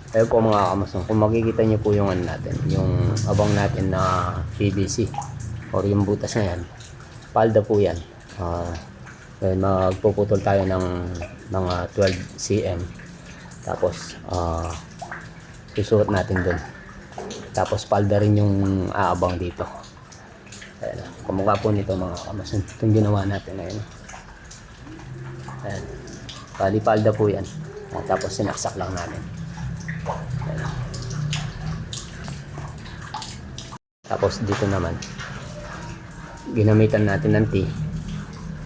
Ayun po mga kamason, kung makikita nyo po yung ano natin, yung abang natin na PVC or yung butas na yan, palda po yan. Ayun, magpuputol tayo ng mga 12 cm, tapos susuot natin dun, tapos palda rin yung aabang dito. Ayun, kumukha po nito mga kamason, itong ginawa natin. Ayun, ayun, bali palda po yan. Tapos sinaksak lang natin. Ayun. Tapos dito naman ginamitan natin ng T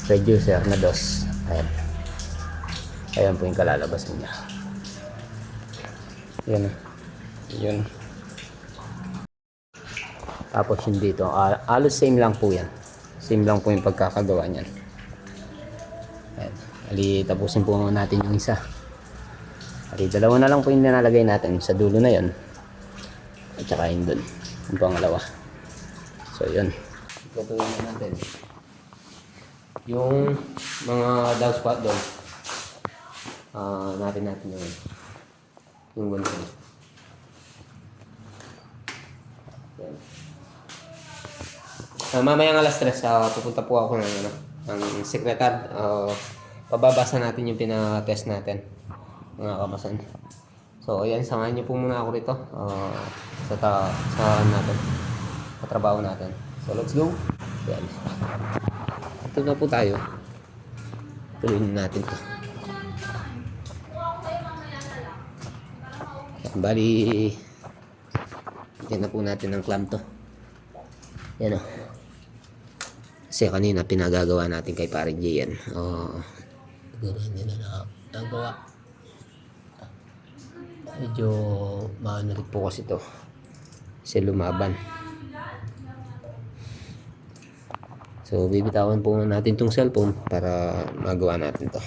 reducer na dos. Ayan. Ayan po yung kalalabasan niya. Yan. Yun. Tapos yung dito, halos same lang po yan. Same lang po yung pagkakagawa niyan. Ayan. Ali, tapusin po natin yung isa. Ali, dalawa na lang po yung nilalagay natin sa dulo na yon. At saka yun dun. Yung pangalawa. So yun. Gagawin na natin yung mga down spot doon. Natin yung ganito. Mamayang alas 3 pupunta po ako ng sekretad. Pababasa natin yung pinatest natin mga kamasan. So ayan, samahan niyo po muna ako rito sa trabaho natin. So let's go. Ayan. Ito na po tayo. Tuloy natin to. Bali, yan na po natin ng clamp to. Yan o. Kasi kanina pinagagawa natin kay Paring J yan. Siguro hindi na nagawa. Medyo maano rin po kasi to. Kasi lumaban. So bibitawan po natin tong cellphone para magawa natin to.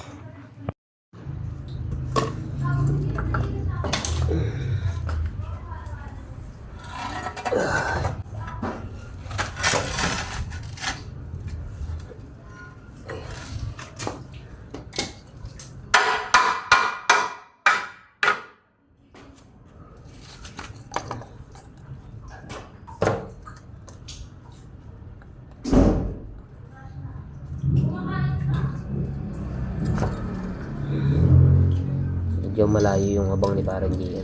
Medyo malayo yung abang ni Parang Gian.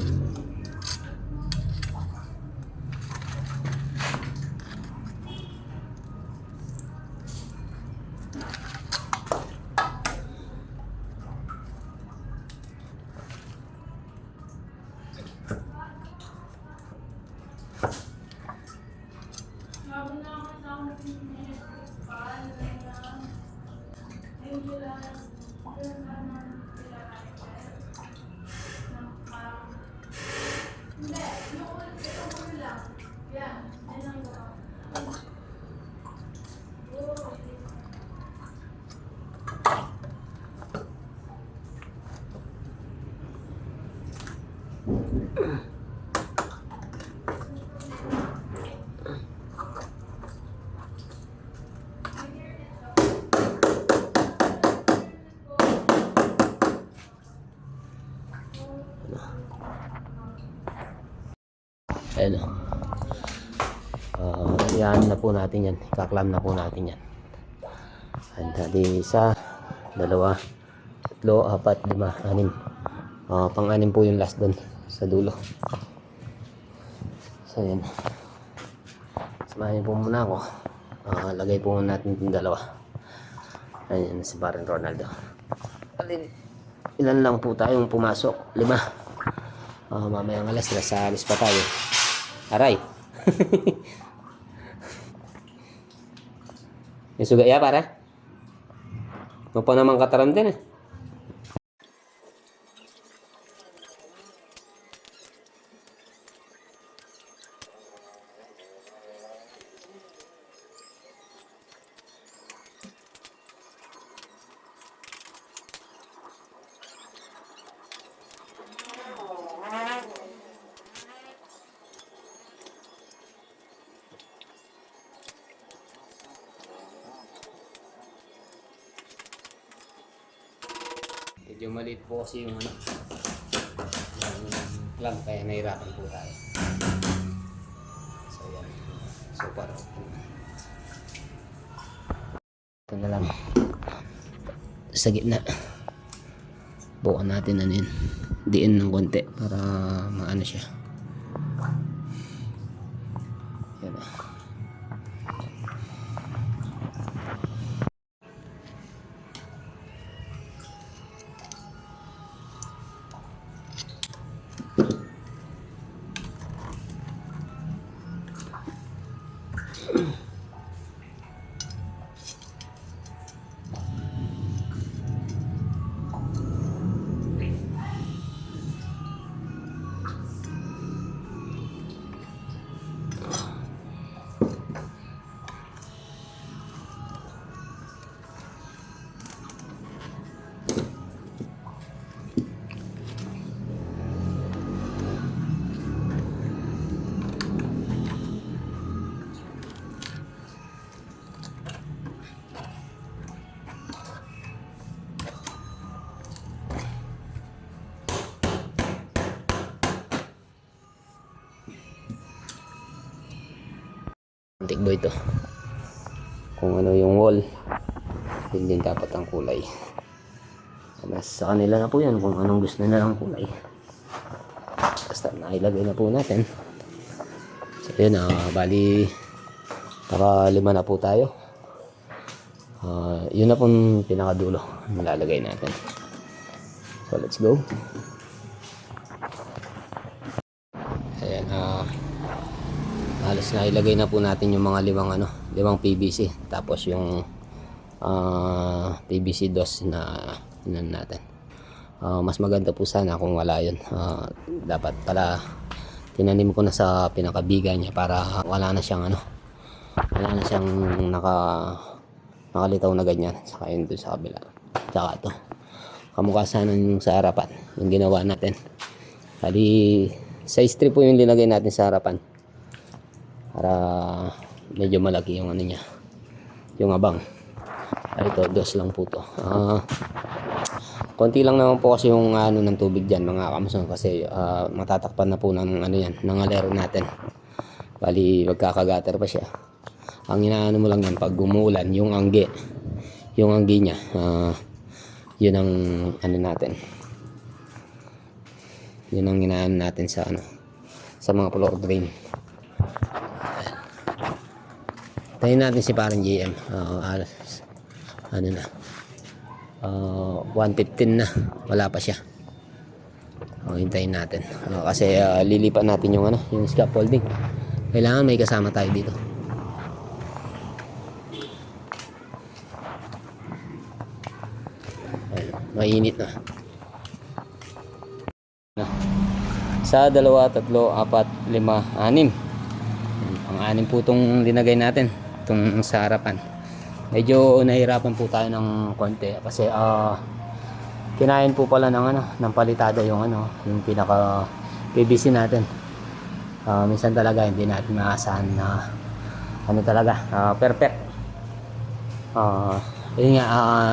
Ayan o. Yan na po natin yan. Kaklam na po natin yan. And isa, dalawa, tatlo, apat, lima, anim. Pang-anim po yung last doon sa dulo. So yan. Samahin po muna ako. Lagay po natin yung dalawa. Ayan si Parang Ronaldo. Ilan lang po tayong pumasok? 5. Mamayang alas, nasa alis pa tayo. Aray. Yung suga ya para? Mapa naman kataram din eh. Medyo maliit po kasi yung lang kaya nahirapan po tayo. So yan. So para ito na lang sa gitna. Bukan natin ano yun. Diin ng konti para maano siya. Yan. Tikbo ito kung ano yung wall, yun din dapat ang kulay. Sa kanila na po yan kung anong gusto na lang kulay, basta nailagay na po natin. So yun, bali para 5 na po tayo. Yun na pong pinakadulo nilalagay natin. So let's go. Ayan, halos na ilagay na po natin yung mga 5 PVC, tapos yung PVC dos na inan natin. Mas maganda po sana kung wala yun. Dapat pala tinanim ko na sa pinakabiga niya para wala na siyang nakalitaw na ganyan. Saka yun doon sa kabila, saka ito kamukha sana yung sa harapan yung ginawa natin. Bali size 3 po yung linagay natin sa harapan para medyo malaki yung ano niya, yung abang. Ito, dos lang po to. Konti lang naman po kasi yung ng tubig dyan mga kamuson, kasi matatakpan na po ng yan, ng alero natin. Bali magkakagater pa siya. Ang inaano mo lang yan pag umuulan, yung anggi niya, yun ang natin, yun ang inaano natin sa sa mga floor drain. Tayo natin si parang GM. 115 na, wala pa siya. Hintayin natin kasi lilipat natin yung yung scaffolding. Kailangan may kasama tayo dito. Mainit na. Sa 2, 3, 4, 5, 6. Ang 6 po itong linagay natin, itong sa harapan. Medyo nahirapan po tayo ng konti kasi kinain po pala ng palitada yung yung pinaka PVC natin. Minsan talaga hindi natin maasahan na talaga perfect. Yun nga,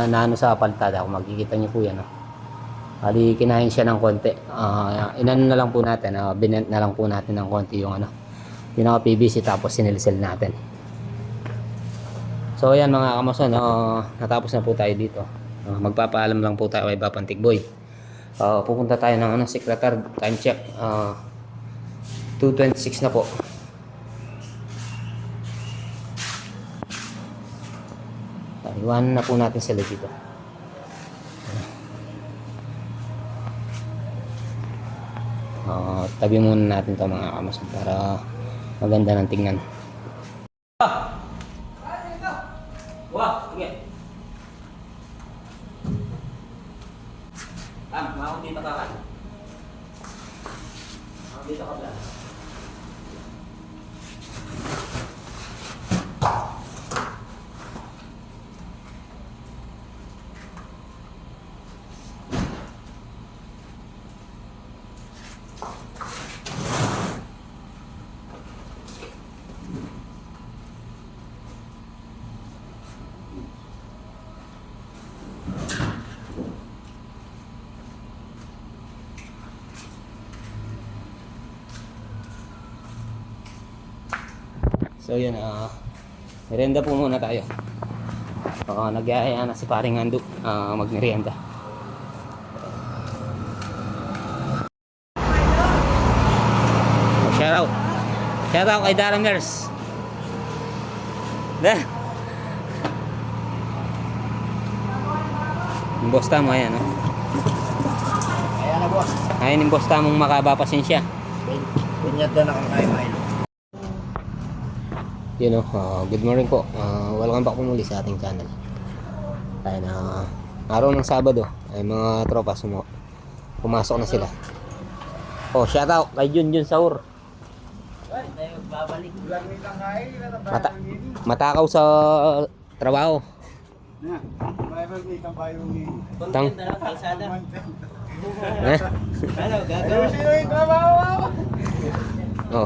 naano sa palitada, kung makikita niyo po yan. Bali kinain siya ng konti. Inano na lang po natin, binent na lang po natin ng konti yung pinaka PVC, tapos sinilsel natin. So ayan mga kamuson, natapos na po tayo dito. Magpapaalam lang po tayo kay Papang Tikboy. Pupunta tayo ng secretary, time check. 2:26 na po. Iwanan na po natin sila dito. Tabi muna natin to mga kamuson para maganda ng tingnan. Wah, sige. Makakot dito ka kan. Makakot dito ka pala. So yun, merienda po muna tayo. Nagyayaya na si paring Ando magmerienda. Shout out kay Darren Nurse. Yung boss tamo, ayan, no? Ayan na, boss. Ayan yung boss tamong makaba pasensya. Pinyat na nakakain mail. Yun, good morning po. Welcome back po muli sa ating channel. Ayan, araw ng Sabado ay mga tropa pumasok na sila. Shout out kay Junjun Saur. Matakaw sa trabaho. Tang.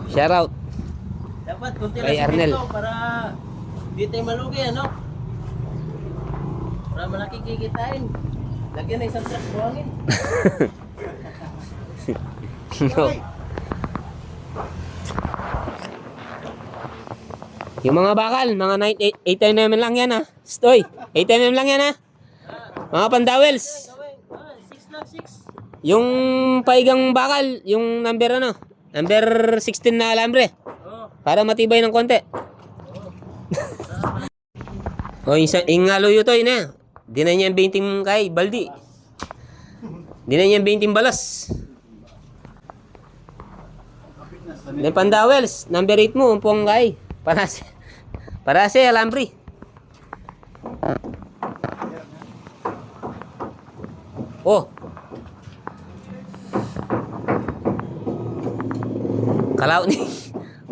Shout out. Dapat kunti Kay lang Arnel. ito para di tayo malugi, ano? Para malaki kikitain. Lagyan na isang truck buhangin. No. Yung mga bakal, mga 8mm lang yan, ha. Stoy, 8mm lang yan, ha. Mga pandawels. 6 lang, 6. Yung paigang bakal, yung number number 16 na alambre. Para matibay ng konti. Yung ngaloyo to, yun, di na niya 20 kay baldi. Di na niya 20 balas. May pandawels, number 8 mo, umpong kay. Para sa alambre.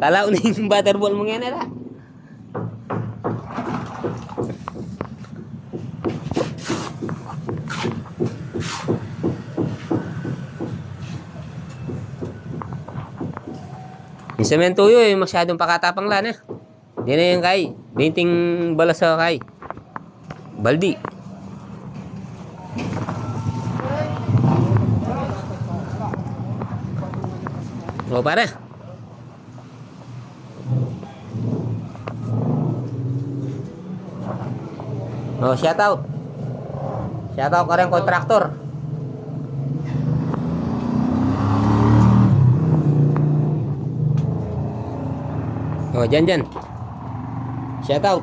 Kalau ni yung butterball mo ngayon, ala. Yung semento yun, masyadong pakatapang lang, Hindi na yung kay. 20 balas sa kay. Baldi. Para. Shout out. Shout out ka rin kontraktor. Dyan. Shout out.